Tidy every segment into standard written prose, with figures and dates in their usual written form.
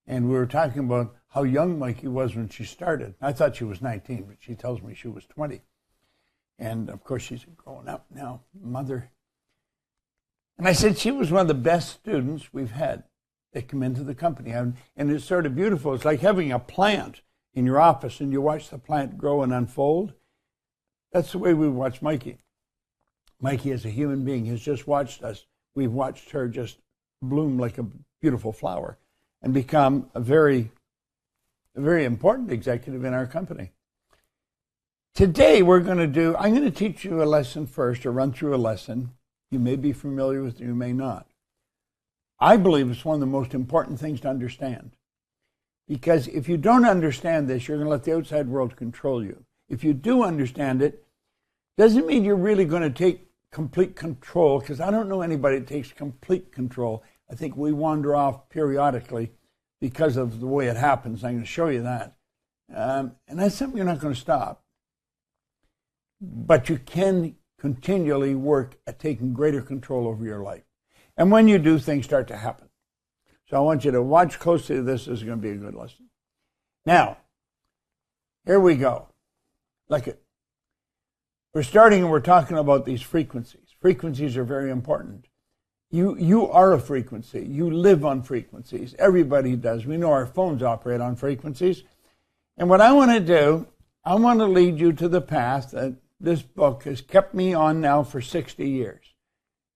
And we were talking about how young Mikey was when she started. I thought she was 19, but she tells me she was 20. And, of course, she's a grown-up now mother. And I said she was one of the best students we've had that come into the company. And it's sort of beautiful. It's like having a plant in your office, and you watch the plant grow and unfold. That's the way we watch Mikey. Mikey, as a human being, has just watched us. We've watched her just bloom like a beautiful flower and become a very important executive in our company. Today, I'm going to teach you a lesson first, or run through a lesson. You may be familiar with it, you may not. I believe it's one of the most important things to understand. Because if you don't understand this, you're going to let the outside world control you. If you do understand it, doesn't mean you're really going to take complete control, because I don't know anybody that takes complete control. I think we wander off periodically because of the way it happens. I'm going to show you that. And that's something you're not going to stop. But you can continually work at taking greater control over your life. And when you do, things start to happen. So I want you to watch closely to this. This is going to be a good lesson. Now, here we go. Look it. We're starting and we're talking about these frequencies. Frequencies are very important. You are a frequency. You live on frequencies. Everybody does. We know our phones operate on frequencies. And what I want to do, I want to lead you to the path that this book has kept me on now for 60 years.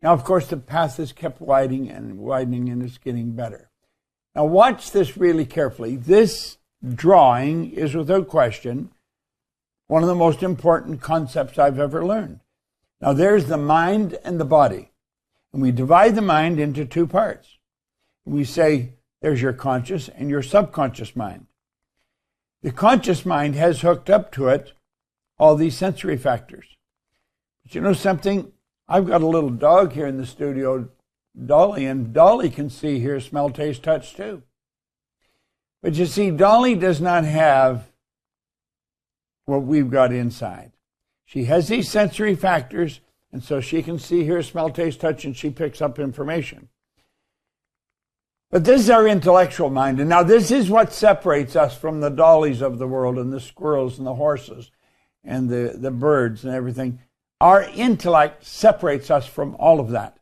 Now, of course, the path has kept widening, and it's getting better. Now, watch this really carefully. This drawing is, without question, one of the most important concepts I've ever learned. Now, there's the mind and the body. And we divide the mind into two parts. We say there's your conscious and your subconscious mind. The conscious mind has hooked up to it all these sensory factors. But you know something? I've got a little dog here in the studio, Dolly, and Dolly can see, hear, smell, taste, touch too. But you see, Dolly does not have what we've got inside. She has these sensory factors, and so she can see, hear, smell, taste, touch, and she picks up information. But this is our intellectual mind. And now this is what separates us from the dollies of the world and the squirrels and the horses and the birds and everything. Our intellect separates us from all of that.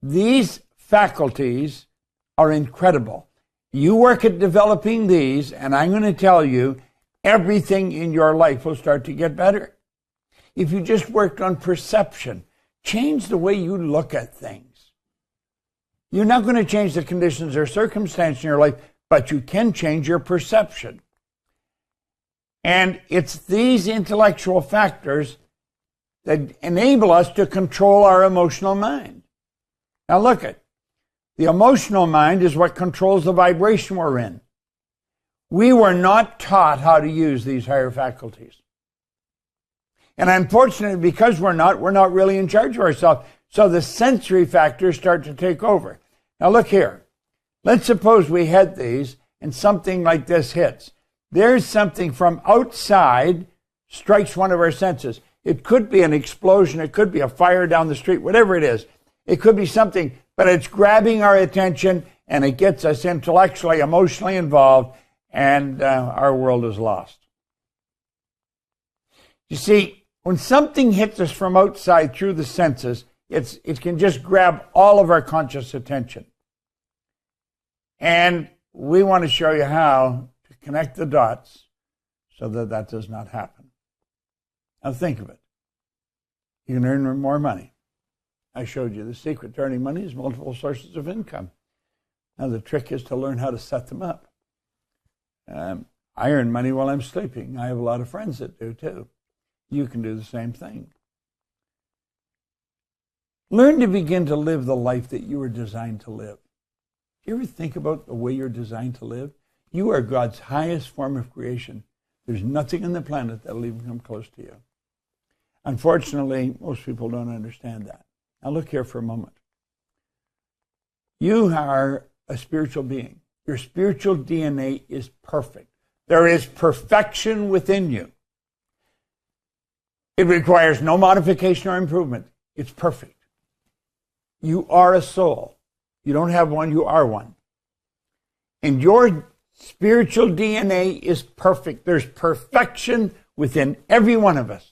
These faculties are incredible. You work at developing these, and I'm going to tell you, everything in your life will start to get better. If you just worked on perception, change the way you look at things. You're not going to change the conditions or circumstance in your life, but you can change your perception. And it's these intellectual factors that enable us to control our emotional mind. Now look at the emotional mind is what controls the vibration we're in. We were not taught how to use these higher faculties. And unfortunately, because we're not really in charge of ourselves. So the sensory factors start to take over. Now look here. Let's suppose we had these and something like this hits. There's something from outside strikes one of our senses. It could be an explosion. It could be a fire down the street, whatever it is. It could be something, but it's grabbing our attention and it gets us intellectually, emotionally involved, and our world is lost. You see, when something hits us from outside through the senses, it can just grab all of our conscious attention. And we want to show you how to connect the dots so that that does not happen. Now think of it. You can earn more money. I showed you the secret to earning money is multiple sources of income. Now the trick is to learn how to set them up. I earn money while I'm sleeping. I have a lot of friends that do too. You can do the same thing. Learn to begin to live the life that you were designed to live. Do you ever think about the way you're designed to live? You are God's highest form of creation. There's nothing on the planet that will even come close to you. Unfortunately, most people don't understand that. Now look here for a moment. You are a spiritual being. Your spiritual DNA is perfect. There is perfection within you. It requires no modification or improvement. It's perfect. You are a soul. You don't have one, you are one. And your spiritual DNA is perfect. There's perfection within every one of us.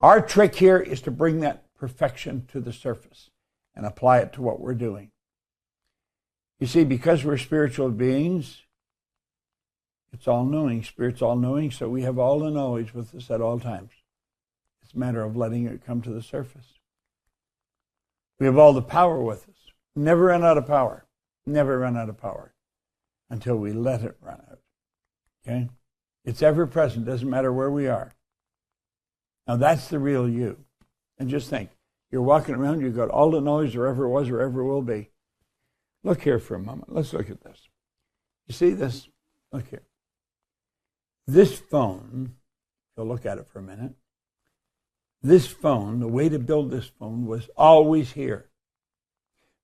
Our trick here is to bring that perfection to the surface and apply it to what we're doing. You see, because we're spiritual beings, it's all-knowing. Spirit's all-knowing, so we have all the knowledge with us at all times. It's a matter of letting it come to the surface. We have all the power with us. Never run out of power. Never run out of power until we let it run out. Okay? It's ever present. Doesn't matter where we are. Now that's the real you. And just think, you're walking around, you've got all the knowledge there ever was or ever will be. Look here for a moment. Let's look at this. You see this? Look here. This phone, you'll look at it for a minute. This phone, the way to build this phone was always here.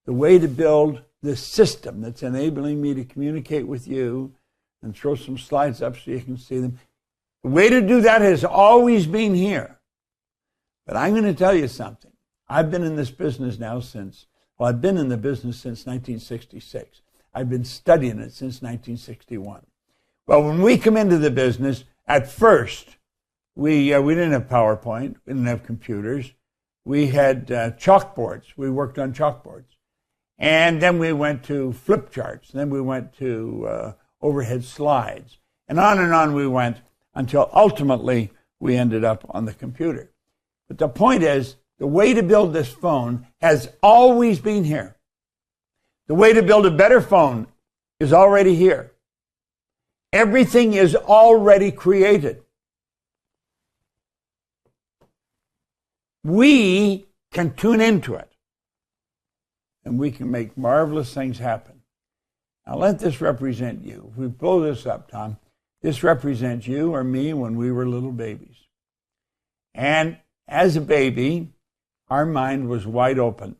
The way to build this system that's enabling me to communicate with you and throw some slides up so you can see them. The way to do that has always been here. But I'm going to tell you something. I've been in this business now I've been in the business since 1966. I've been studying it since 1961. Well, when we come into the business, at first, we didn't have PowerPoint. We didn't have computers. We had chalkboards. We worked on chalkboards. And then we went to flip charts. Then we went to overhead slides. And on we went until ultimately we ended up on the computer. But the point is, the way to build this phone has always been here. The way to build a better phone is already here. Everything is already created. We can tune into it, and we can make marvelous things happen. Now let this represent you. If we blow this up, Tom, this represents you or me when we were little babies. And as a baby, our mind was wide open.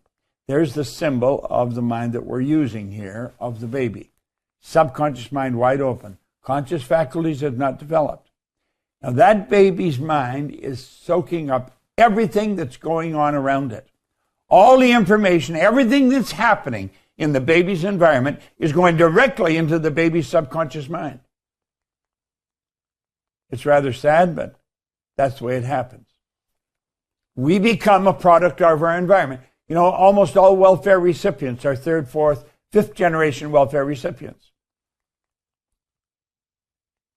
There's the symbol of the mind that we're using here, of the baby. Subconscious mind wide open. Conscious faculties have not developed. Now that baby's mind is soaking up everything that's going on around it. All the information, everything that's happening in the baby's environment is going directly into the baby's subconscious mind. It's rather sad, but that's the way it happens. We become a product of our environment. You know, almost all welfare recipients are third, fourth, fifth generation welfare recipients.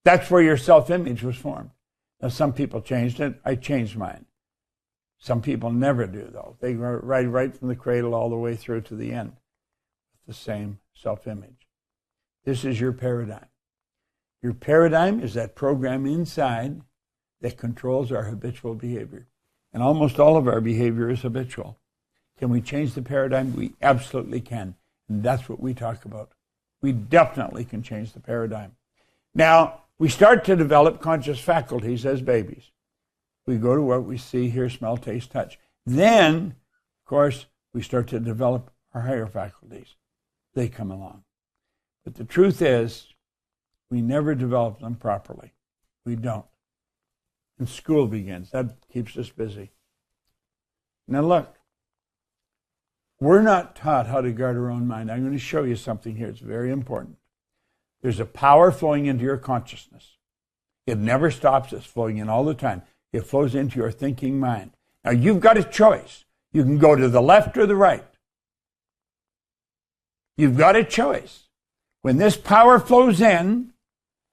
That's where your self-image was formed. Now, some people changed it. I changed mine. Some people never do, though. They go right from the cradle all the way through to the end with the same self-image. This is your paradigm. Your paradigm is that program inside that controls our habitual behavior. And almost all of our behavior is habitual. Can we change the paradigm? We absolutely can. And that's what we talk about. We definitely can change the paradigm. Now, we start to develop conscious faculties as babies. We go to what we see, hear, smell, taste, touch. Then, of course, we start to develop our higher faculties. They come along. But the truth is, we never develop them properly. We don't. And school begins. That keeps us busy. Now look, we're not taught how to guard our own mind. I'm going to show you something here. It's very important. There's a power flowing into your consciousness. It never stops. It's flowing in all the time. It flows into your thinking mind. Now you've got a choice. You can go to the left or the right. You've got a choice. When this power flows in,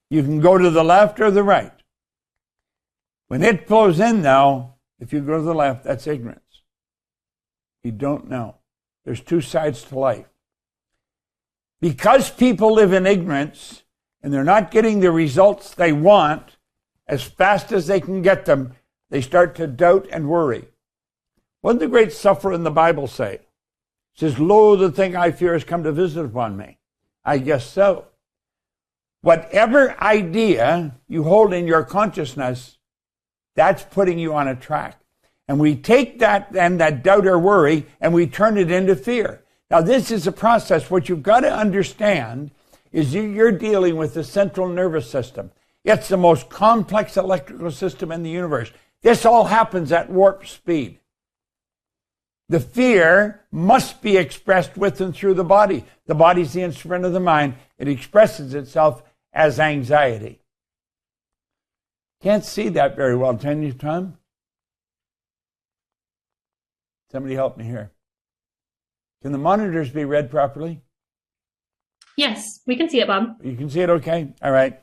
you can go to the left or the right. When it flows in now, if you go to the left, that's ignorance. You don't know. There's two sides to life. Because people live in ignorance and they're not getting the results they want as fast as they can get them, they start to doubt and worry. What did the great sufferer in the Bible say? It says, "Lo, the thing I fear has come to visit upon me." I guess so. Whatever idea you hold in your consciousness, that's putting you on a track. And we take that and that doubt or worry and we turn it into fear. Now this is a process. What you've got to understand is you're dealing with the central nervous system. It's the most complex electrical system in the universe. This all happens at warp speed. The fear must be expressed with and through the body. The body's the instrument of the mind. it expresses itself as anxiety. Can't see that very well, can you, Tom? Somebody help me here. Can the monitors be read properly? Yes, we can see it, Bob. You can see it okay? All right.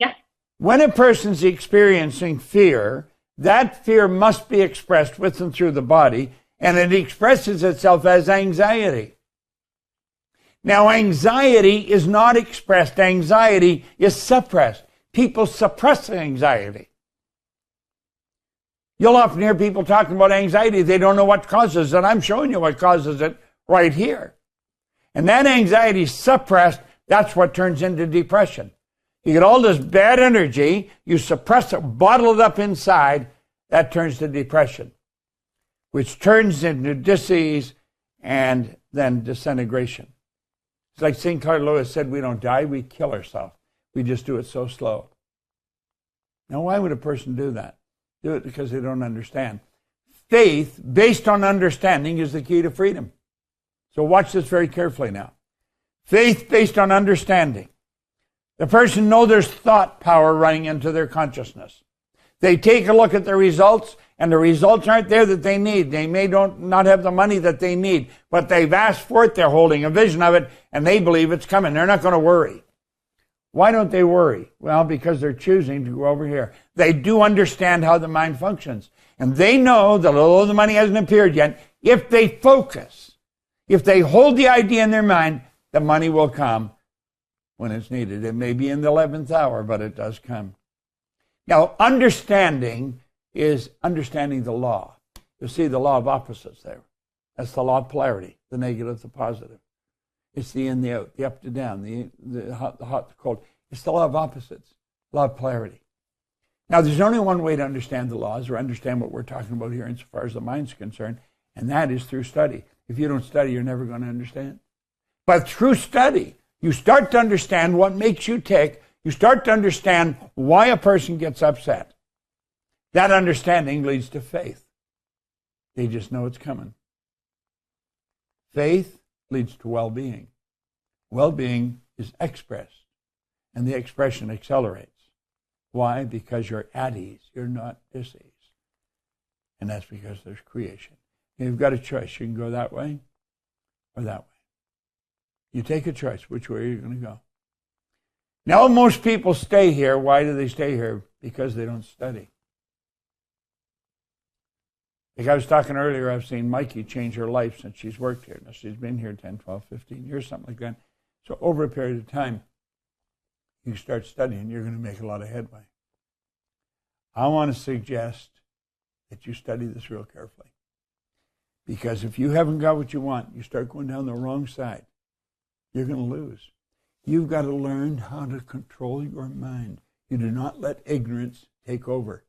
Yeah. When a person's experiencing fear, that fear must be expressed with and through the body, and it expresses itself as anxiety. Now, anxiety is not expressed. Anxiety is suppressed. People suppress anxiety. You'll often hear people talking about anxiety. They don't know what causes it. I'm showing you what causes it right here. And that anxiety is suppressed. That's what turns into depression. You get all this bad energy, you suppress it, bottle it up inside, that turns to depression, which turns into disease and then disintegration. It's like St. Clair Lewis said, we don't die, we kill ourselves. We just do it so slow. Now, why would a person do that? Do it because they don't understand. Faith, based on understanding, is the key to freedom. So watch this very carefully now. Faith based on understanding. The person knows there's thought power running into their consciousness. They take a look at the results, and the results aren't there that they need. They may not have the money that they need, but they've asked for it, they're holding a vision of it, and they believe it's coming. They're not going to worry. Why don't they worry? Well, because they're choosing to go over here. They do understand how the mind functions. And they know that although the money hasn't appeared yet, if they focus, if they hold the idea in their mind, the money will come when it's needed. It may be in the 11th hour, but it does come. Now, understanding is understanding the law. You see the law of opposites there. That's the law of polarity, the negative, the positive. It's the in, the out, the up to down, the hot, the cold. It's the law of opposites, law of polarity. Now, there's only one way to understand the laws or understand what we're talking about here insofar as the mind's concerned, and that is through study. If you don't study, you're never going to understand. But through study, you start to understand what makes you tick. You start to understand why a person gets upset. That understanding leads to faith. They just know it's coming. Faith leads to well-being. Well-being is expressed, and the expression accelerates. Why? Because you're at ease. You're not diseased. And that's because there's creation. You've got a choice. You can go that way or that way. You take a choice. Which way are you going to go? Now, most people stay here. Why do they stay here? Because they don't study. Like I was talking earlier, I've seen Mikey change her life since she's worked here. Now, she's been here 10, 12, 15 years, something like that. So over a period of time, you start studying, you're going to make a lot of headway. I want to suggest that you study this real carefully. Because if you haven't got what you want, you start going down the wrong side, you're going to lose. You've got to learn how to control your mind. You do not let ignorance take over.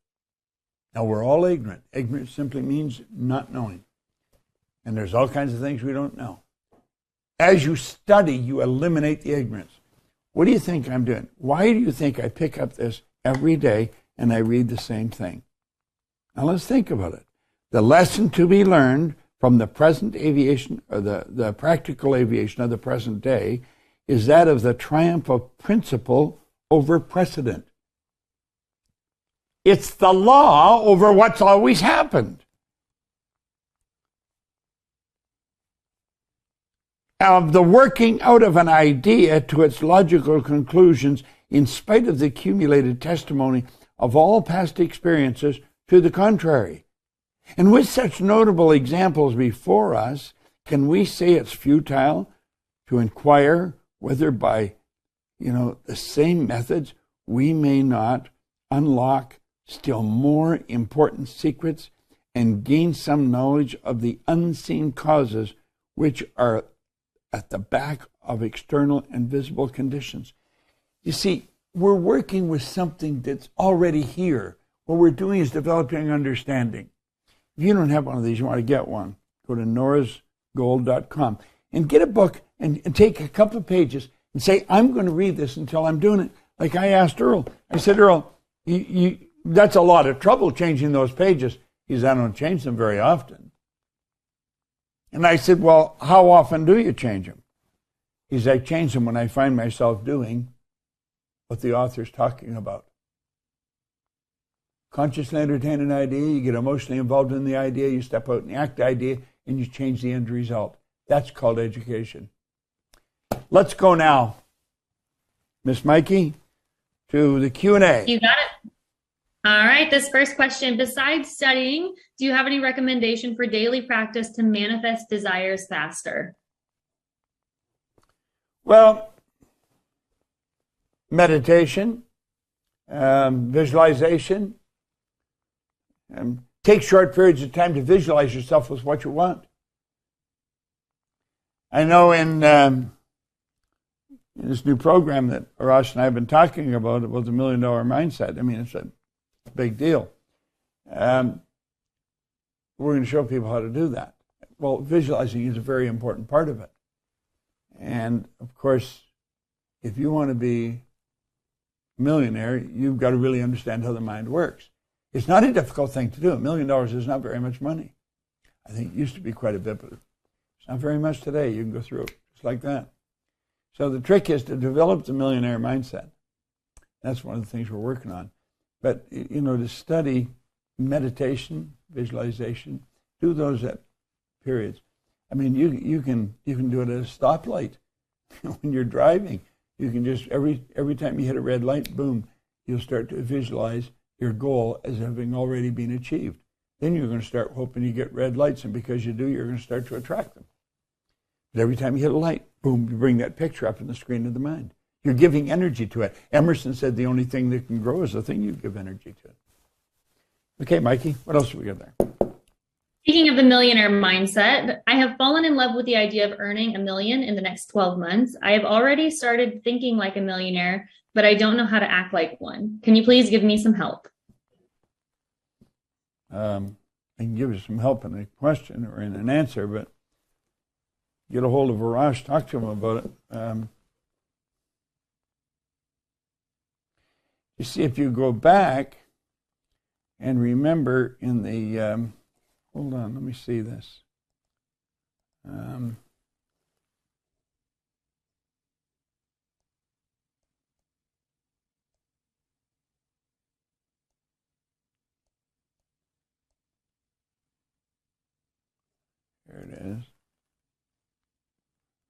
Now, we're all ignorant. Ignorance simply means not knowing. And there's all kinds of things we don't know. As you study, you eliminate the ignorance. What do you think I'm doing? Why do you think I pick up this every day and I read the same thing? Now, let's think about it. The lesson to be learned from the present aviation, or the practical aviation of the present day, is that of the triumph of principle over precedent. It's the law over what's always happened. Of the working out of an idea to its logical conclusions in spite of the accumulated testimony of all past experiences to the contrary. And with such notable examples before us, can we say it's futile to inquire whether by, the same methods we may not unlock still more important secrets and gain some knowledge of the unseen causes which are at the back of external and visible conditions? You see, we're working with something that's already here. What we're doing is developing understanding. If you don't have one of these, you want to get one, go to norasgold.com and get a book and take a couple of pages and say, I'm going to read this until I'm doing it. Like I asked Earl. I said, Earl, that's a lot of trouble changing those pages. He said, I don't change them very often. And I said, well, how often do you change them? is I change them when I find myself doing what the author's talking about. Consciously entertain an idea, you get emotionally involved in the idea, you step out and act the idea, and you change the end result. That's called education. Let's go now, Miss Mikey, to the Q&A. You got it. All right, this first question, besides studying, do you have any recommendation for daily practice to manifest desires faster? Well, meditation, visualization. Take short periods of time to visualize yourself with what you want. I know in this new program that Arash and I have been talking about the $1 million mindset. I mean, it's a big deal. We're going to show people how to do that. Well, visualizing is a very important part of it. And, of course, if you want to be a millionaire, you've got to really understand how the mind works. It's not a difficult thing to do. $1 million is not very much money. I think it used to be quite a bit, but it's not very much today. You can go through it just like that. So the trick is to develop the millionaire mindset. That's one of the things we're working on. But, you know, to study meditation, visualization, do those at periods. I mean, you can do it at a stoplight when you're driving. You can just, every time you hit a red light, boom, you'll start to visualize your goal as having already been achieved. Then you're going to start hoping you get red lights, and because you do, you're going to start to attract them. But every time you hit a light, boom, you bring that picture up in the screen of the mind. You're giving energy to it. Emerson said the only thing that can grow is the thing you give energy to. Okay, Mikey, what else have we got there? Speaking of the millionaire mindset, I have fallen in love with the idea of earning $1 million in the next 12 months. I have already started thinking like a millionaire, but I don't know how to act like one. Can you please give me some help? I can give you some help in a question or in an answer, but get a hold of Arash, talk to him about it. You see, if you go back and remember in the, hold on, let me see this. Here it is.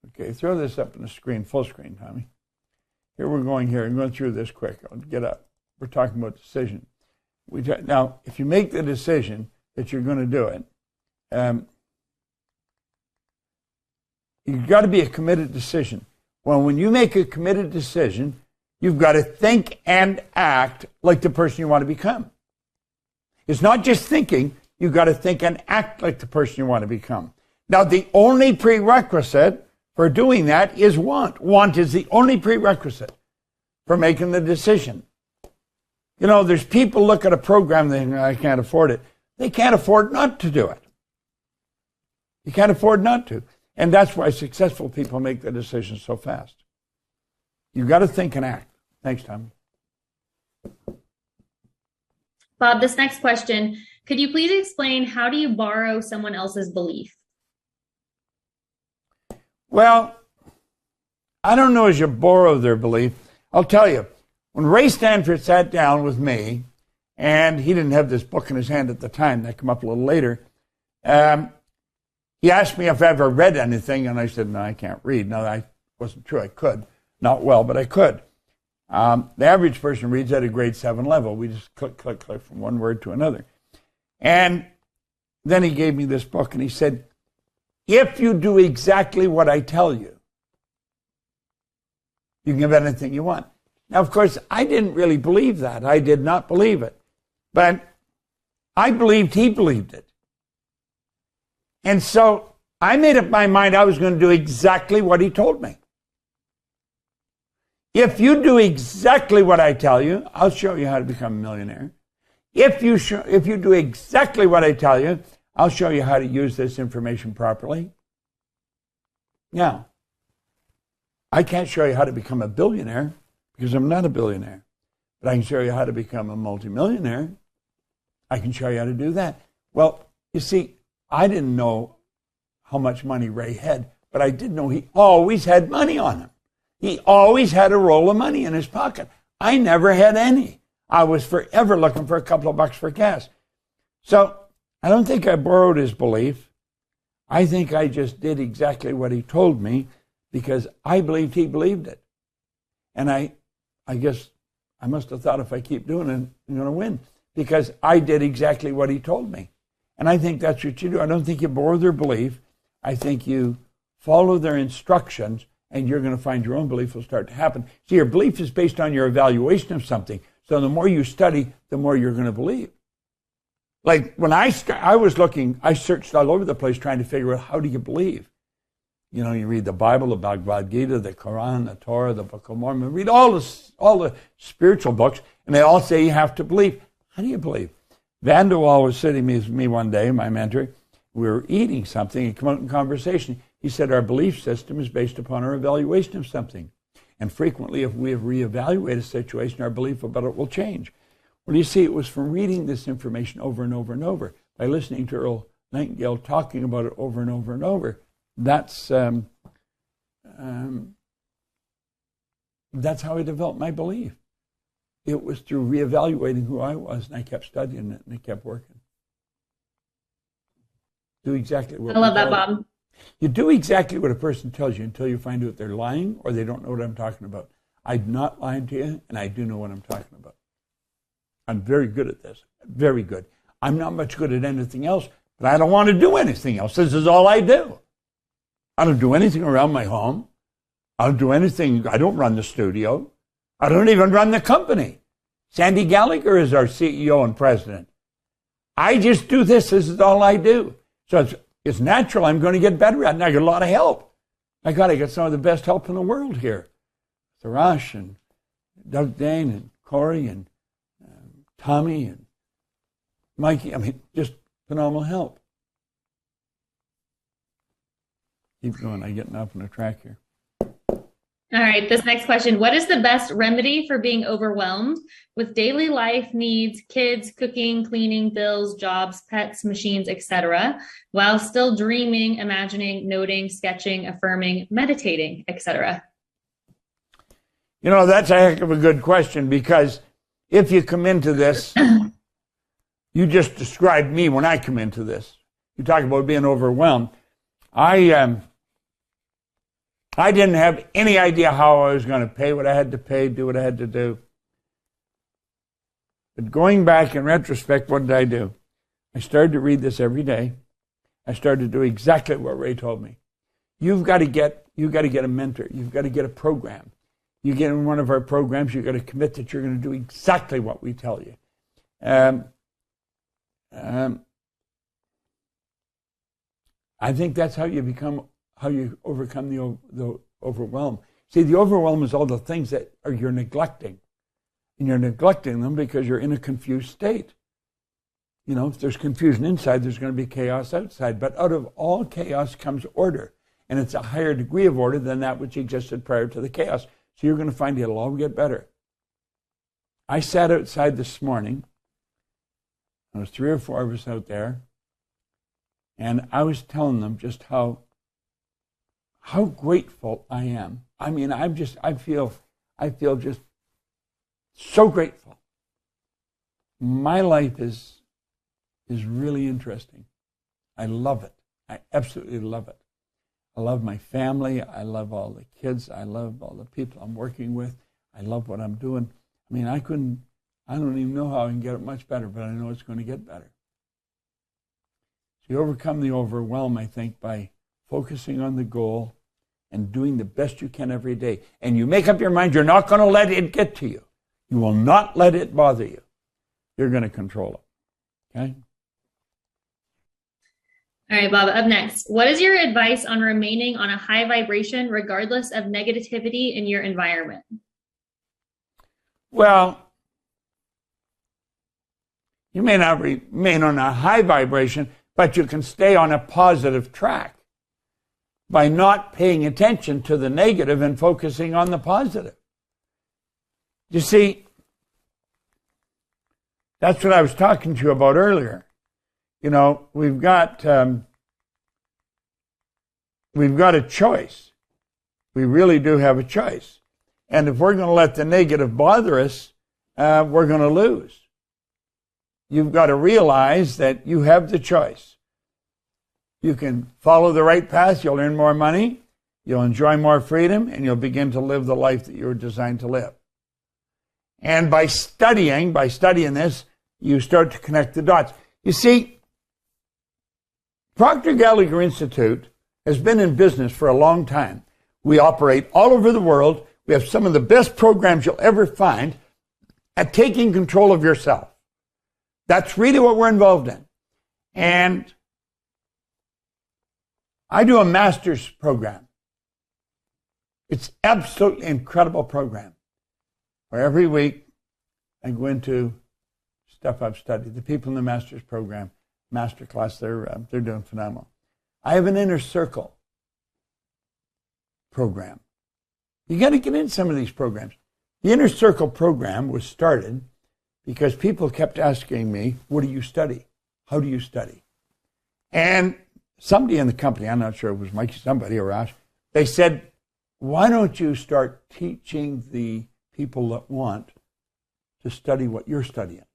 Okay, throw this up on the screen, full screen, Tommy. Here we're going here. I'm going through this quick. I'll get up. We're talking about decision. Now, if you make the decision that you're going to do it, you've got to be a committed decision. Well, when you make a committed decision, you've got to think and act like the person you want to become. It's not just thinking. You've got to think and act like the person you want to become. Now, the only prerequisite for doing that is want. Want is the only prerequisite for making the decision. You know, there's people look at a program and think, I can't afford it. They can't afford not to do it. You can't afford not to. And that's why successful people make the decision so fast. You've got to think and act. Thanks, Tommy. Bob, this next question, could you please explain how do you borrow someone else's belief? Well, I don't know as you borrow their belief. I'll tell you, when Ray Stanford sat down with me, and he didn't have this book in his hand at the time, that came up a little later, he asked me if I ever read anything, and I said, no, I can't read. No, that wasn't true. I could. Not well, but I could. The average person reads at a grade 7 level. We just click, click, click from one word to another. And then he gave me this book, and he said, if you do exactly what I tell you, you can have anything you want. Now, of course, I didn't really believe that. I did not believe it. But I believed he believed it. And so I made up my mind I was going to do exactly what he told me. If you do exactly what I tell you, I'll show you how to become a millionaire. If you do exactly what I tell you, I'll show you how to use this information properly. Now, I can't show you how to become a billionaire because I'm not a billionaire. But I can show you how to become a multimillionaire. I can show you how to do that. Well, you see, I didn't know how much money Ray had, but I did know he always had money on him. He always had a roll of money in his pocket. I never had any. I was forever looking for a couple of bucks for gas. So I don't think I borrowed his belief. I think I just did exactly what he told me because I believed he believed it. And I guess I must have thought if I keep doing it, I'm going to win because I did exactly what he told me. And I think that's what you do. I don't think you borrow their belief. I think you follow their instructions and you're going to find your own belief will start to happen. See, your belief is based on your evaluation of something. So the more you study, the more you're going to believe. Like when I searched all over the place trying to figure out how do you believe. You know, you read the Bible, the Bhagavad Gita, the Quran, the Torah, the Book of Mormon. Read all the spiritual books, and they all say you have to believe. How do you believe? Vanderwall was sitting with me one day, my mentor. We were eating something and came out in conversation. He said our belief system is based upon our evaluation of something. And frequently, if we have reevaluated a situation, our belief about it will change. Well, you see, it was from reading this information over and over and over, by listening to Earl Nightingale talking about it over and over and over. That's how I developed my belief. It was through reevaluating who I was, and I kept studying it, and it kept working. Do exactly what I love that, Bob. You do exactly what a person tells you until you find out they're lying or they don't know what I'm talking about. I'm not lying to you, and I do know what I'm talking about. I'm very good at this. Very good. I'm not much good at anything else, but I don't want to do anything else. This is all I do. I don't do anything around my home. I don't do anything. I don't run the studio. I don't even run the company. Sandy Gallagher is our CEO and president. I just do this. This is all I do. So it's natural. I'm going to get better at it. And I get a lot of help. I got some of the best help in the world here. Tharash and Doug Dane and Corey and Tommy and Mikey. I mean, just phenomenal help. Keep going. I'm getting off on a track here. All right, this next question. What is the best remedy for being overwhelmed with daily life needs, kids, cooking, cleaning, bills, jobs, pets, machines, etc., while still dreaming, imagining, noting, sketching, affirming, meditating, etc.? You know, that's a heck of a good question because if you come into this, you just described me when I come into this. You talk about being overwhelmed. I didn't have any idea how I was going to pay what I had to pay, do what I had to do. But going back in retrospect, what did I do? I started to read this every day. I started to do exactly what Ray told me. You've got to get a mentor. You've got to get a program. You get in one of our programs, you've got to commit that you're going to do exactly what we tell you. I think that's how you overcome the overwhelm. See, the overwhelm is all the things that you're neglecting. And you're neglecting them because you're in a confused state. You know, if there's confusion inside, there's going to be chaos outside. But out of all chaos comes order. And it's a higher degree of order than that which existed prior to the chaos. So you're going to find it'll all get better. I sat outside this morning. There was 3 or 4 of us out there. And I was telling them just how grateful I am. I mean, I feel just so grateful. My life is really interesting. I love it. I absolutely love it. I love my family. I love all the kids. I love all the people I'm working with. I love what I'm doing. I mean, I don't even know how I can get it much better, but I know it's going to get better. So you overcome the overwhelm, I think, by focusing on the goal and doing the best you can every day. And you make up your mind you're not going to let it get to you. You will not let it bother you. You're going to control it. Okay? All right, Bob, up next. What is your advice on remaining on a high vibration regardless of negativity in your environment? Well, you may not remain on a high vibration, but you can stay on a positive track by not paying attention to the negative and focusing on the positive. You see, that's what I was talking to you about earlier. You know, we've got we've got a choice. We really do have a choice. And if we're going to let the negative bother us, we're going to lose. You've got to realize that you have the choice. You can follow the right path, you'll earn more money, you'll enjoy more freedom, and you'll begin to live the life that you were designed to live. And by studying this, you start to connect the dots. You see, Proctor Gallagher Institute has been in business for a long time. We operate all over the world. We have some of the best programs you'll ever find at taking control of yourself. That's really what we're involved in. And I do a master's program. It's absolutely incredible program where every week I go into stuff I've studied. The people in the master's program, master class, they're doing phenomenal. I have an inner circle program. You got to get in some of these programs. The inner circle program was started because people kept asking me, what do you study? How do you study? And somebody in the company, I'm not sure it was Mikey, somebody or Ash, they said, why don't you start teaching the people that want to study what you're studying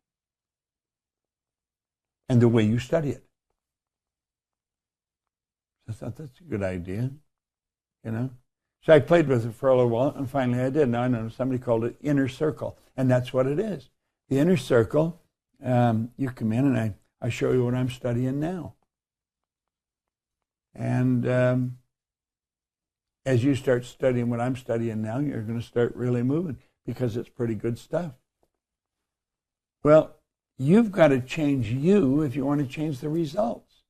and the way you study it? I thought that's a good idea, you know. So I played with it for a little while, and finally I did. Now I know somebody called it inner circle, and that's what it is. The inner circle, you come in and I show you what I'm studying now. And as you start studying what I'm studying now, you're going to start really moving because it's pretty good stuff. Well, you've got to change you if you want to change the results.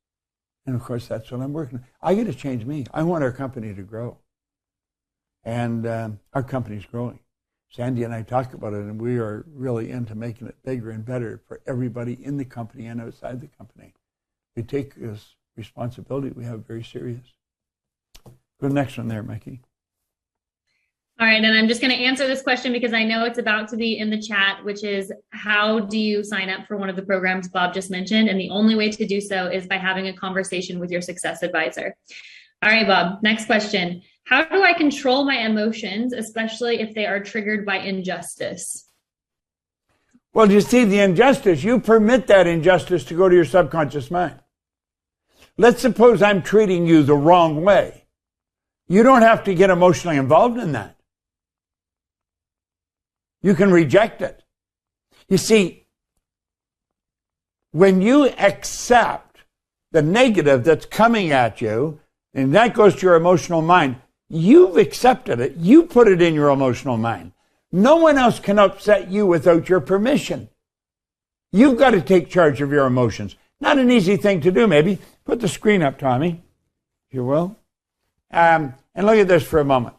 And of course, that's what I'm working on. I got to change me. I want our company to grow. And our company's growing. Sandy and I talk about it, and we are really into making it bigger and better for everybody in the company and outside the company. We take this responsibility we have very serious. Go to the next one there, Mikey. All right, and I'm just going to answer this question because I know it's about to be in the chat, which is, how do you sign up for one of the programs Bob just mentioned? And the only way to do so is by having a conversation with your success advisor. All right, Bob, next question. How do I control my emotions, especially if they are triggered by injustice? Well, you see, the injustice, you permit that injustice to go to your subconscious mind. Let's suppose I'm treating you the wrong way. You don't have to get emotionally involved in that. You can reject it. You see, when you accept the negative that's coming at you, and that goes to your emotional mind, you've accepted it. You put it in your emotional mind. No one else can upset you without your permission. You've got to take charge of your emotions. Not an easy thing to do, maybe. Put the screen up, Tommy, if you will. And look at this for a moment.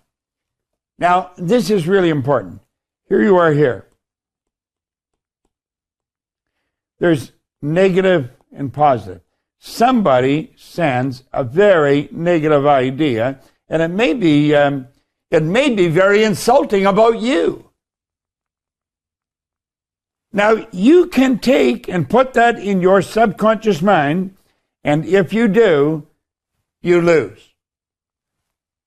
Now, this is really important. Here you are here. There's negative and positive. Somebody sends a very negative idea, and it may be very insulting about you. Now, you can take and put that in your subconscious mind, and if you do, you lose.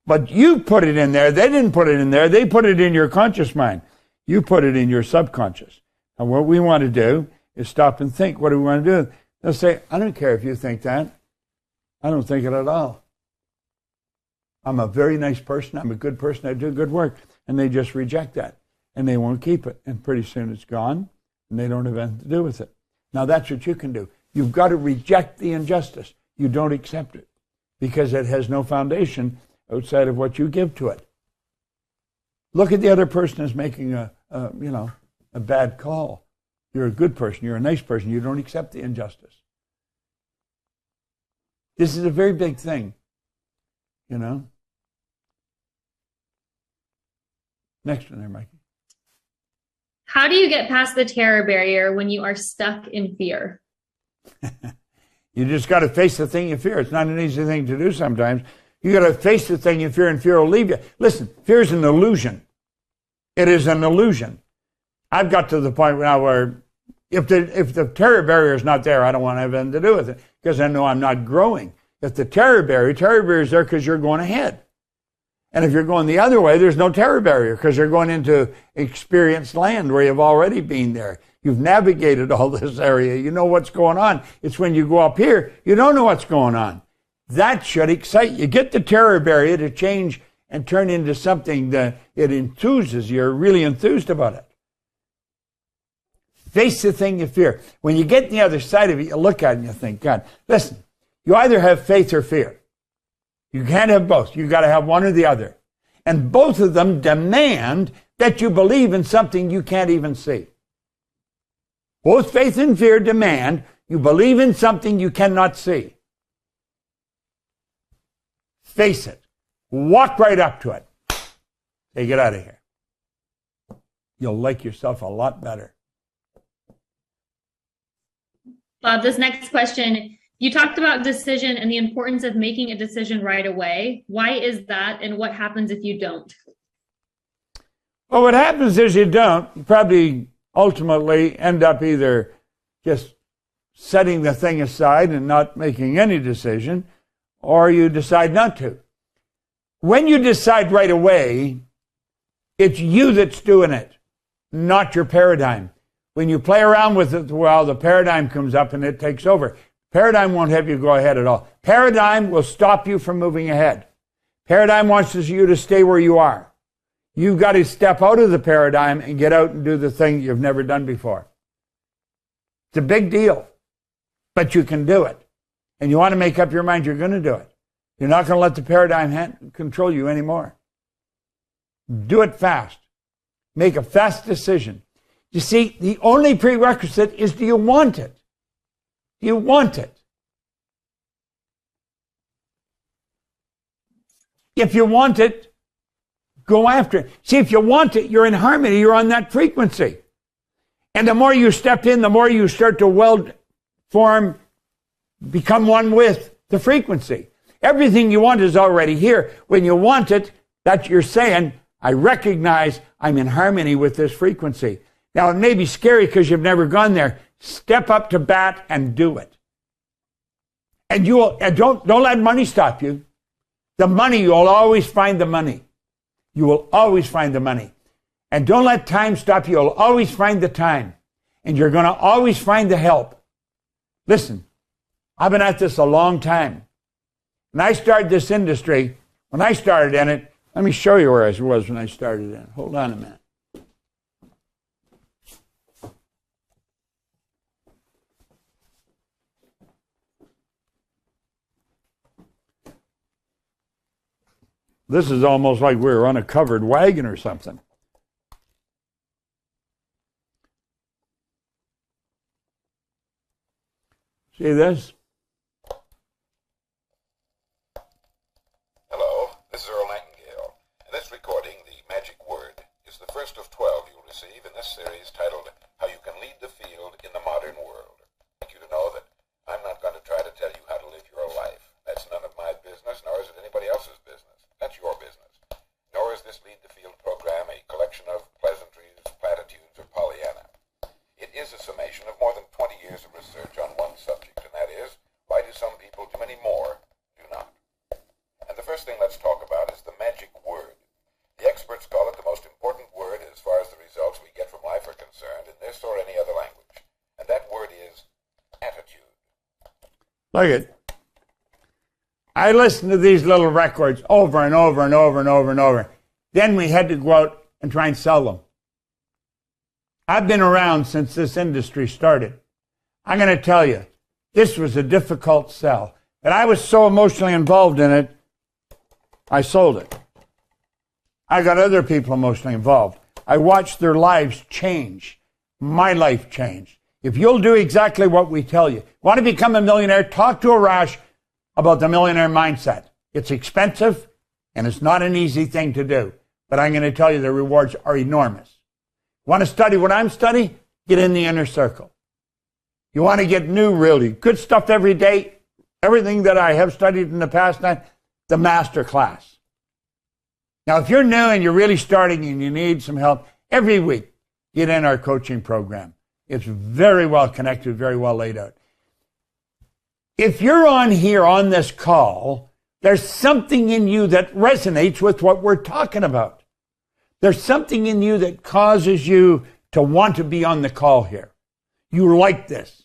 But you put it in there. They didn't put it in there. They put it in your conscious mind. You put it in your subconscious. And what we want to do is stop and think. What do we want to do? They'll say, I don't care if you think that. I don't think it at all. I'm a very nice person. I'm a good person. I do good work. And they just reject that. And they won't keep it. And pretty soon it's gone. And they don't have anything to do with it. Now that's what you can do. You've got to reject the injustice. You don't accept it. Because it has no foundation outside of what you give to it. Look at the other person as making a bad call. You're a good person. You're a nice person. You don't accept the injustice. This is a very big thing, you know. Next one there, Mikey. How do you get past the terror barrier when you are stuck in fear? You just got to face the thing you fear. It's not an easy thing to do sometimes. You got to face the thing you fear, and fear will leave you. Listen, fear is an illusion. It is an illusion. I've got to the point now where if the terror barrier is not there, I don't want to have anything to do with it because I know I'm not growing. If the terror barrier is there because you're going ahead. And if you're going the other way, there's no terror barrier because you're going into experienced land where you've already been there. You've navigated all this area. You know what's going on. It's when you go up here, you don't know what's going on. That should excite you. Get the terror barrier to change and turn into something that it enthuses you. You're really enthused about it. Face the thing you fear. When you get on the other side of it, you look at it and you think, God, listen, you either have faith or fear. You can't have both. You've got to have one or the other. And both of them demand that you believe in something you can't even see. Both faith and fear demand you believe in something you cannot see. Face it. Walk right up to it. Say, get out of here. You'll like yourself a lot better. Bob, this next question, you talked about decision and the importance of making a decision right away. Why is that, and what happens if you don't? Well, what happens is you don't. You probably ultimately end up either just setting the thing aside and not making any decision, or you decide not to. When you decide right away, it's you that's doing it, not your paradigm. When you play around with it, well, the paradigm comes up and it takes over. Paradigm won't have you go ahead at all. Paradigm will stop you from moving ahead. Paradigm wants you to stay where you are. You've got to step out of the paradigm and get out and do the thing you've never done before. It's a big deal, but you can do it. And you want to make up your mind you're going to do it. You're not going to let the paradigm control you anymore. Do it fast. Make a fast decision. You see, the only prerequisite is, do you want it? Do you want it? If you want it, go after it. See, if you want it, you're in harmony. You're on that frequency. And the more you step in, the more you start to weld, form, become one with the frequency. Everything you want is already here. When you want it, that's you're saying, I recognize I'm in harmony with this frequency. Now, it may be scary because you've never gone there. Step up to bat and do it. And you will, and don't let money stop you. The money, you'll always find the money. You will always find the money. And don't let time stop you. You'll always find the time. And you're going to always find the help. Listen, I've been at this a long time. When I started this industry, when I started in it, let me show you where I was when I started in it. Hold on a minute. This is almost like we were on a covered wagon or something. See this? Hello, this is Earl Nightingale, and this recording, The Magic Word, is the first of 12 you'll receive in this series titled How You Can Lead the Field in the Modern World. I'd like you to know that I'm not going to try to tell you how to live your life. That's none of my business, nor is it anybody else's business. That's your business. Nor is this Lead the Field program a collection of pleasantries, platitudes, or Pollyanna. It is a summation of more than 20 years of research on one subject, and that is, why do some people do many more, do not? And the first thing let's talk about is the magic word. The experts call it the most important word as far as the results we get from life are concerned in this or any other language. And that word is attitude. Look at it. I listened to these little records over and over and over and over and over. Then we had to go out and try and sell them. I've been around since this industry started. I'm going to tell you, this was a difficult sell. And I was so emotionally involved in it, I sold it. I got other people emotionally involved. I watched their lives change. My life changed. If you'll do exactly what we tell you, want to become a millionaire, talk to Arash about the millionaire mindset. It's expensive and it's not an easy thing to do. But I'm going to tell you the rewards are enormous. Want to study what I'm studying? Get in the inner circle. You want to get new, really good stuff every day? Everything that I have studied in the past night, the master class. Now, if you're new and you're really starting and you need some help, every week, get in our coaching program. It's very well connected, very well laid out. If you're on here on this call, there's something in you that resonates with what we're talking about. There's something in you that causes you to want to be on the call here. You like this.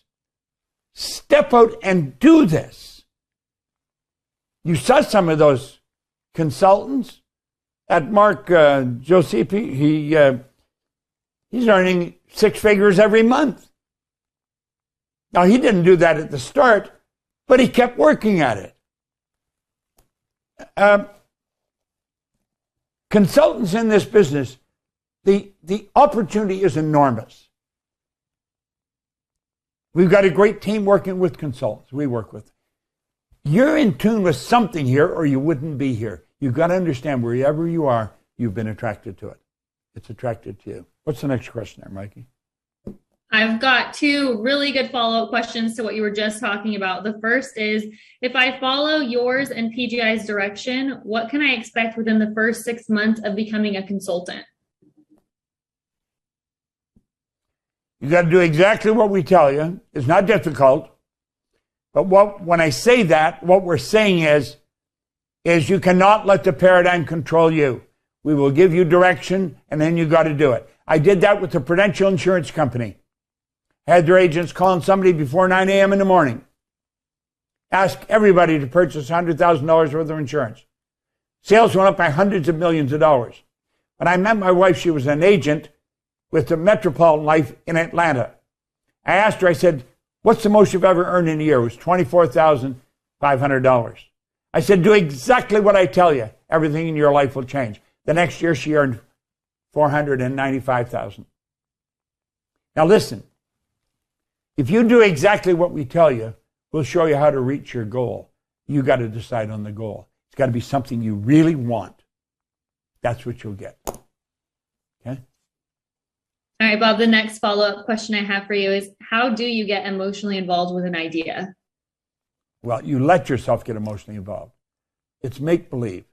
Step out and do this. You saw some of those consultants at Mark Giuseppe. He's earning 6 figures every month. Now, he didn't do that at the start, but he kept working at it. Consultants in this business, the opportunity is enormous. We've got a great team working with consultants. We work with. You're in tune with something here, or you wouldn't be here. You've got to understand wherever you are, you've been attracted to it. It's attracted to you. What's the next question there, Mikey? I've got 2 really good follow-up questions to what you were just talking about. The first is, if I follow yours and PGI's direction, what can I expect within the first 6 months of becoming a consultant? You got to do exactly what we tell you. It's not difficult. But when I say that, what we're saying is you cannot let the paradigm control you. We will give you direction, and then you got to do it. I did that with the Prudential Insurance Company. Had their agents calling somebody before 9 a.m. in the morning. Ask everybody to purchase $100,000 worth of insurance. Sales went up by hundreds of millions of dollars. When I met my wife, she was an agent with the Metropolitan Life in Atlanta. I asked her, I said, what's the most you've ever earned in a year? It was $24,500. I said, do exactly what I tell you. Everything in your life will change. The next year, she earned $495,000. Now listen, if you do exactly what we tell you, we'll show you how to reach your goal. You got to decide on the goal. It's got to be something you really want. That's what you'll get. Okay? All right, Bob, the next follow-up question I have for you is, how do you get emotionally involved with an idea? Well, you let yourself get emotionally involved. It's make-believe.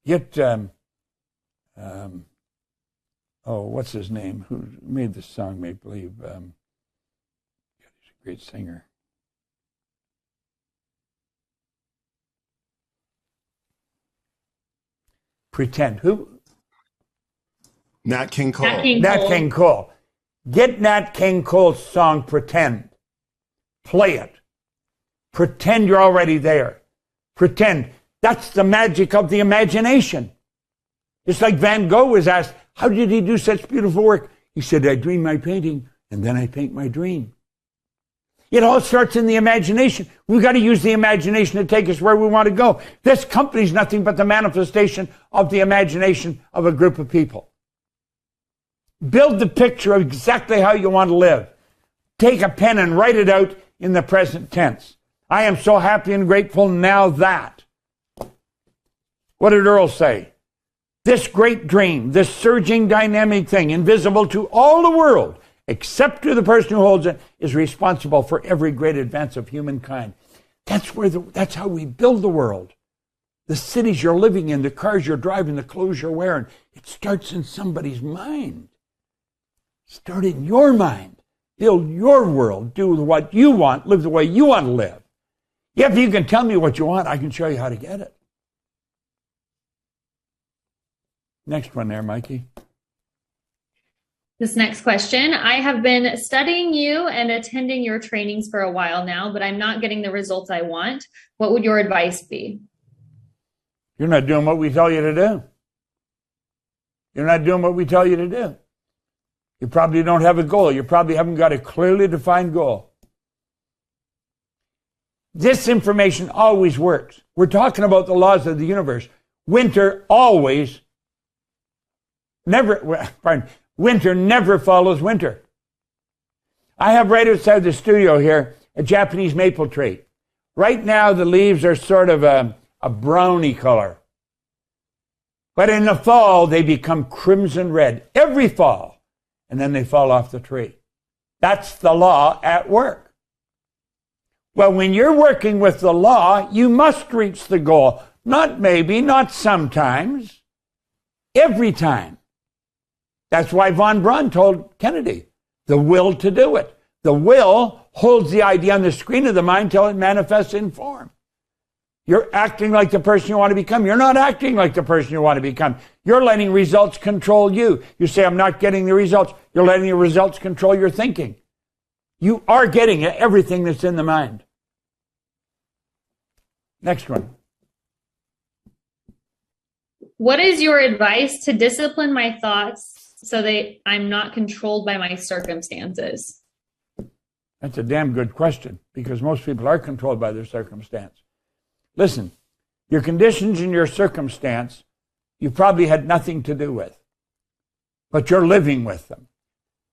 Get, what's his name? Who made this song, Make Believe? He's a great singer. Pretend. Who? Nat King Cole. Nat King Cole. Get Nat King Cole's song, Pretend. Play it. Pretend you're already there. Pretend. That's the magic of the imagination. It's like Van Gogh was asked, how did he do such beautiful work? He said, I dream my painting, and then I paint my dream. It all starts in the imagination. We've got to use the imagination to take us where we want to go. This company's nothing but the manifestation of the imagination of a group of people. Build the picture of exactly how you want to live. Take a pen and write it out in the present tense. I am so happy and grateful now that. What did Earl say? This great dream, this surging dynamic thing, invisible to all the world, except to the person who holds it, is responsible for every great advance of humankind. That's how we build the world. The cities you're living in, the cars you're driving, the clothes you're wearing. It starts in somebody's mind. Start in your mind. Build your world. Do what you want. Live the way you want to live. If you can tell me what you want, I can show you how to get it. Next one there, Mikey. This next question, I have been studying you and attending your trainings for a while now, but I'm not getting the results I want. What would your advice be? You're not doing what we tell you to do. You're not doing what we tell you to do. You probably don't have a goal. You probably haven't got a clearly defined goal. This information always works. We're talking about the laws of the universe. Winter never follows winter. I have right outside the studio here a Japanese maple tree. Right now the leaves are sort of a browny color. But in the fall they become crimson red. Every fall. And then they fall off the tree. That's the law at work. Well, when you're working with the law, you must reach the goal. Not maybe, not sometimes. Every time. That's why von Braun told Kennedy, the will to do it. The will holds the idea on the screen of the mind till it manifests in form. You're acting like the person you want to become. You're not acting like the person you want to become. You're letting results control you. You say, I'm not getting the results. You're letting the results control your thinking. You are getting everything that's in the mind. Next one. What is your advice to discipline my thoughts so that I'm not controlled by my circumstances? That's a damn good question, because most people are controlled by their circumstance. Listen, your conditions and your circumstance, you probably had nothing to do with, but you're living with them.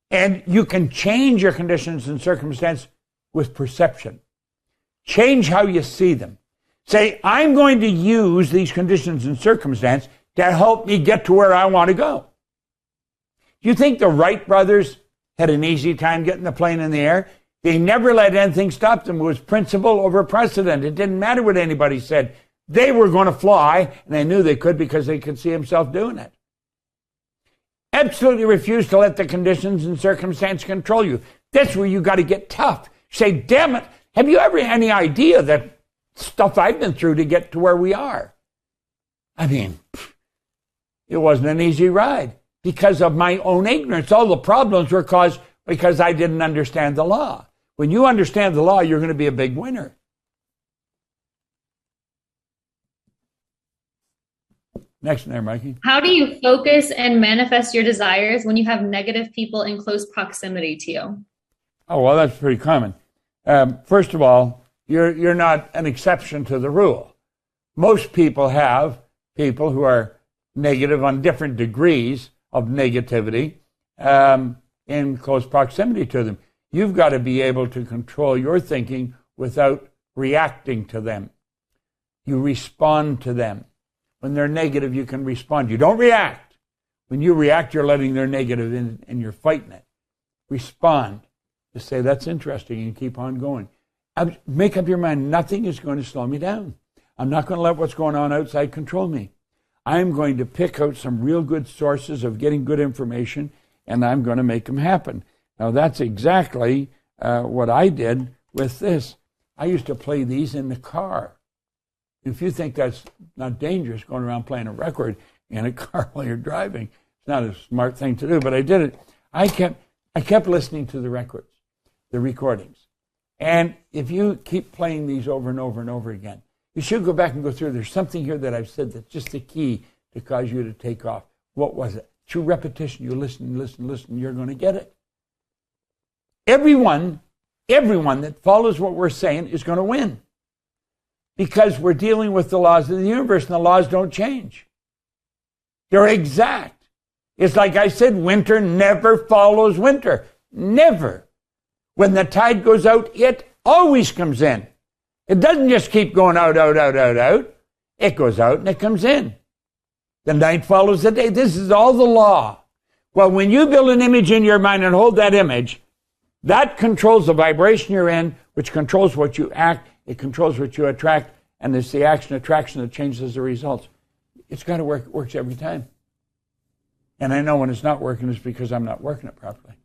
And you can change your conditions and circumstance with perception. Change how you see them. Say, I'm going to use these conditions and circumstance to help me get to where I want to go. Do you think the Wright brothers had an easy time getting the plane in the air? They never let anything stop them. It was principle over precedent. It didn't matter what anybody said. They were going to fly, and they knew they could because they could see themselves doing it. Absolutely refuse to let the conditions and circumstance control you. That's where you got to get tough. Say, damn it, have you ever any idea that stuff I've been through to get to where we are? I mean, it wasn't an easy ride because of my own ignorance. All the problems were caused because I didn't understand the law. When you understand the law, you're going to be a big winner. Next one there, Mikey. How do you focus and manifest your desires when you have negative people in close proximity to you? Oh, well, that's pretty common. First of all, you're not an exception to the rule. Most people have people who are negative on different degrees of negativity in close proximity to them. You've got to be able to control your thinking without reacting to them. You respond to them. When they're negative, you can respond. You don't react. When you react, you're letting their negative in and you're fighting it. Respond. Just say, that's interesting, and keep on going. Make up your mind, nothing is going to slow me down. I'm not going to let what's going on outside control me. I'm going to pick out some real good sources of getting good information, and I'm going to make them happen. Now, that's exactly what I did with this. I used to play these in the car. If you think that's not dangerous, going around playing a record in a car while you're driving, it's not a smart thing to do, but I did it. I kept listening to the records, the recordings. And if you keep playing these over and over and over again, you should go back and go through. There's something here that I've said that's just the key to cause you to take off. What was it? Through repetition, you listen, you're going to get it. Everyone that follows what we're saying is going to win. Because we're dealing with the laws of the universe, and the laws don't change. They're exact. It's like I said, winter never follows winter. Never. When the tide goes out, it always comes in. It doesn't just keep going out. It goes out and it comes in. The night follows the day. This is all the law. Well, when you build an image in your mind and hold that image, that controls the vibration you're in, which controls what you act. It controls what you attract, and it's the action attraction that changes the results. It's got to work. It works every time. And I know when it's not working, it's because I'm not working it properly.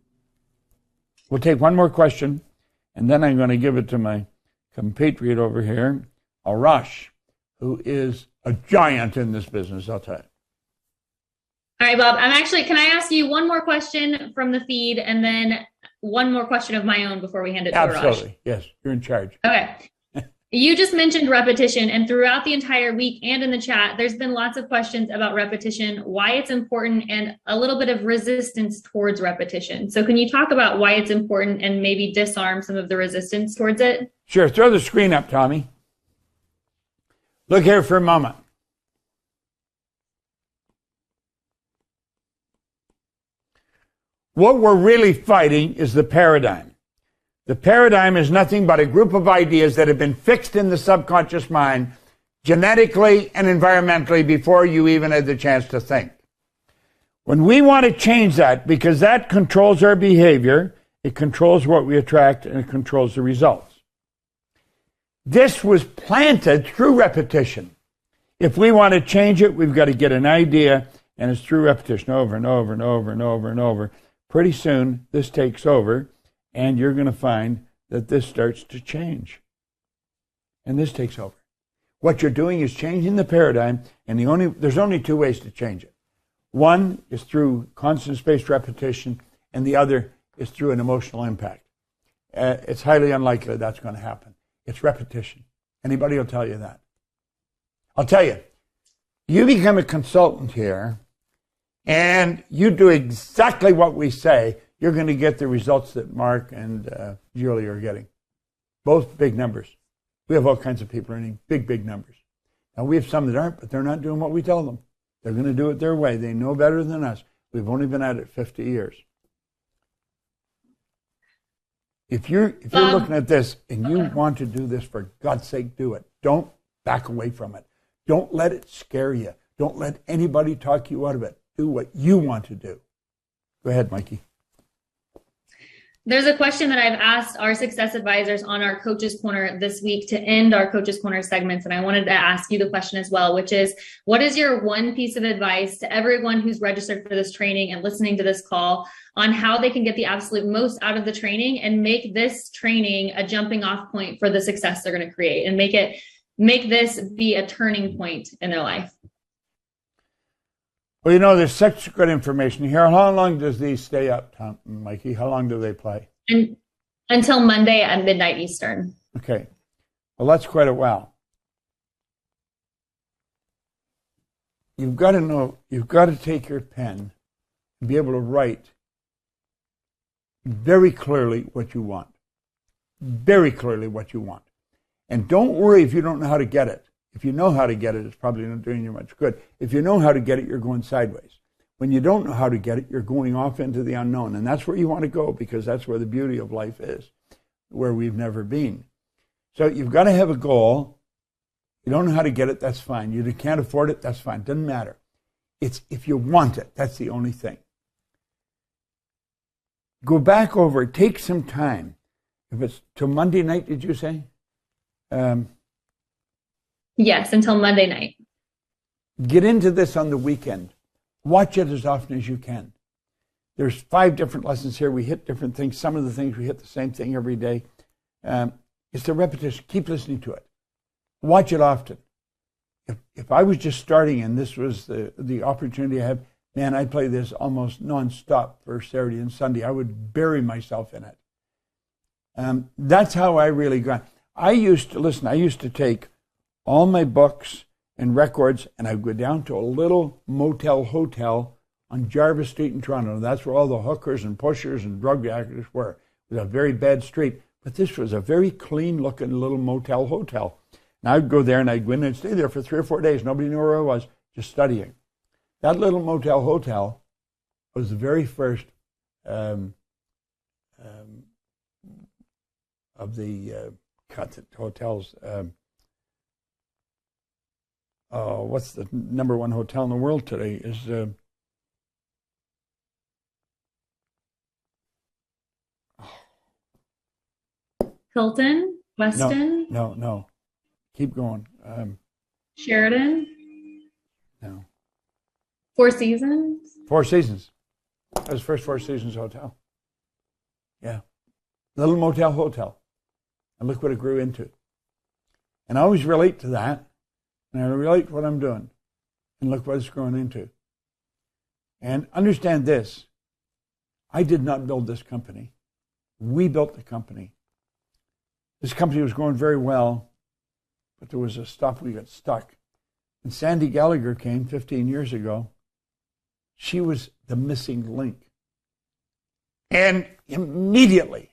We'll take one more question, and then I'm going to give it to my compatriot over here, Arash, who is a giant in this business, I'll tell you. All right, Bob, can I ask you one more question from the feed and then one more question of my own before we hand it to Arash? Absolutely, yes, you're in charge. Okay. You just mentioned repetition, and throughout the entire week and in the chat, there's been lots of questions about repetition, why it's important, and a little bit of resistance towards repetition. So can you talk about why it's important and maybe disarm some of the resistance towards it? Sure. Throw the screen up, Tommy. Look here for a moment. What we're really fighting is the paradigm. The paradigm is nothing but a group of ideas that have been fixed in the subconscious mind genetically and environmentally before you even had the chance to think. When we want to change that, because that controls our behavior, it controls what we attract, and it controls the results. This was planted through repetition. If we want to change it, we've got to get an idea, and it's through repetition over and over and over and over and over. Pretty soon, this takes over, and you're going to find that this starts to change. And this takes over. What you're doing is changing the paradigm, and there's only two ways to change it. One is through constant spaced repetition, and the other is through an emotional impact. It's highly unlikely that's going to happen. It's repetition. Anybody will tell you that. I'll tell you, you become a consultant here, and you do exactly what we say, you're going to get the results that Mark and Julie are getting. Both big numbers. We have all kinds of people earning big, big numbers. Now, we have some that aren't, but they're not doing what we tell them. They're going to do it their way. They know better than us. We've only been at it 50 years. If you're looking at this and you want to do this, for God's sake, do it. Don't back away from it. Don't let it scare you. Don't let anybody talk you out of it. Do what you want to do. Go ahead, Mikey. There's a question that I've asked our success advisors on our Coaches Corner this week to end our Coaches Corner segments. And I wanted to ask you the question as well, which is, what is your one piece of advice to everyone who's registered for this training and listening to this call on how they can get the absolute most out of the training and make this training a jumping off point for the success they're going to create, and make this be a turning point in their life? Well, there's such good information here. How long does these stay up, Mikey? How long do they play? Until Monday at midnight Eastern. Okay. Well, that's quite a while. You've got to take your pen and be able to write very clearly what you want. Very clearly what you want. And don't worry if you don't know how to get it. If you know how to get it, it's probably not doing you much good. If you know how to get it, you're going sideways. When you don't know how to get it, you're going off into the unknown. And that's where you want to go, because that's where the beauty of life is, where we've never been. So you've got to have a goal. You don't know how to get it, that's fine. You can't afford it, that's fine. Doesn't matter. It's if you want it, that's the only thing. Go back over it. Take some time. If it's till Monday night, did you say? Yes, until Monday night. Get into this on the weekend. Watch it as often as you can. There's 5 different lessons here. We hit different things. Some of the things we hit the same thing every day. It's the repetition. Keep listening to it. Watch it often. If I was just starting and this was the opportunity I have, man, I'd play this almost nonstop for Saturday and Sunday. I would bury myself in it. That's how I really got. I used to take all my books and records, and I'd go down to a little motel hotel on Jarvis Street in Toronto. That's where all the hookers and pushers and drug addicts were. It was a very bad street, but this was a very clean-looking little motel hotel. And I'd go there, and I'd go in and stay there for 3 or 4 days. Nobody knew where I was, just studying. That little motel hotel was the very first of the hotels. What's the number 1 hotel in the world today? Is Hilton? Weston? No. Keep going. Sheridan? No. Four Seasons? Four Seasons. That was the first Four Seasons hotel. Yeah. Little motel hotel. And look what it grew into. And I always relate to that. And I relate to what I'm doing. And look what it's grown into. And understand this. I did not build this company. We built the company. This company was going very well, but there was a stop. We got stuck. And Sandy Gallagher came 15 years ago. She was the missing link. And immediately,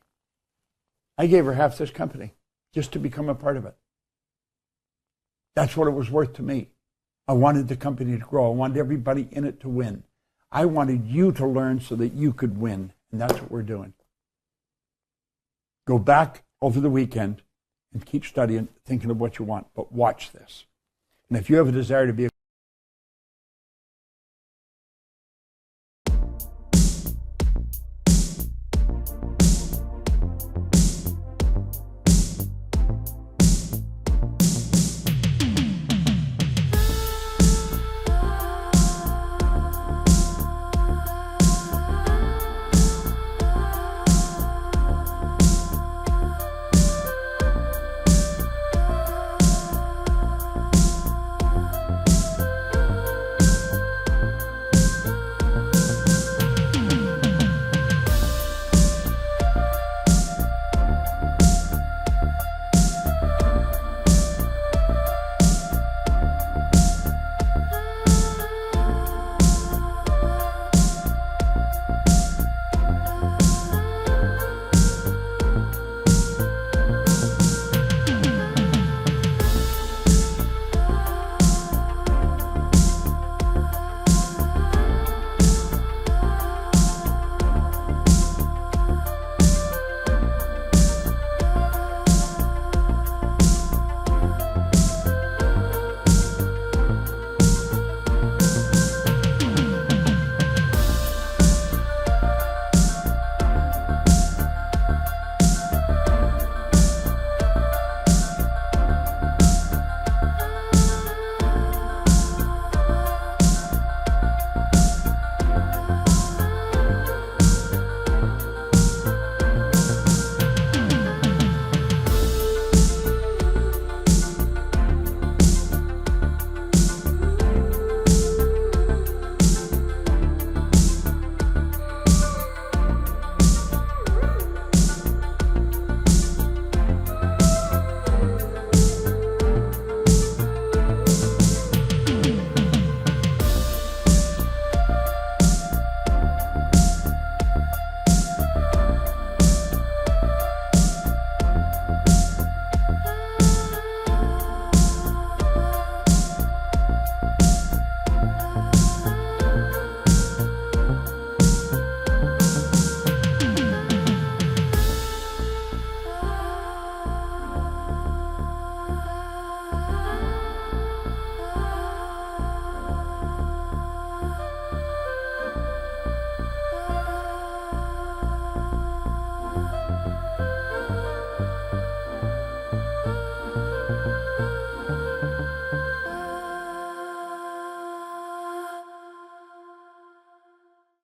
I gave her half this company just to become a part of it. That's what it was worth to me. I wanted the company to grow. I wanted everybody in it to win. I wanted you to learn so that you could win. And that's what we're doing. Go back over the weekend and keep studying, thinking of what you want. But watch this. And if you have a desire to be a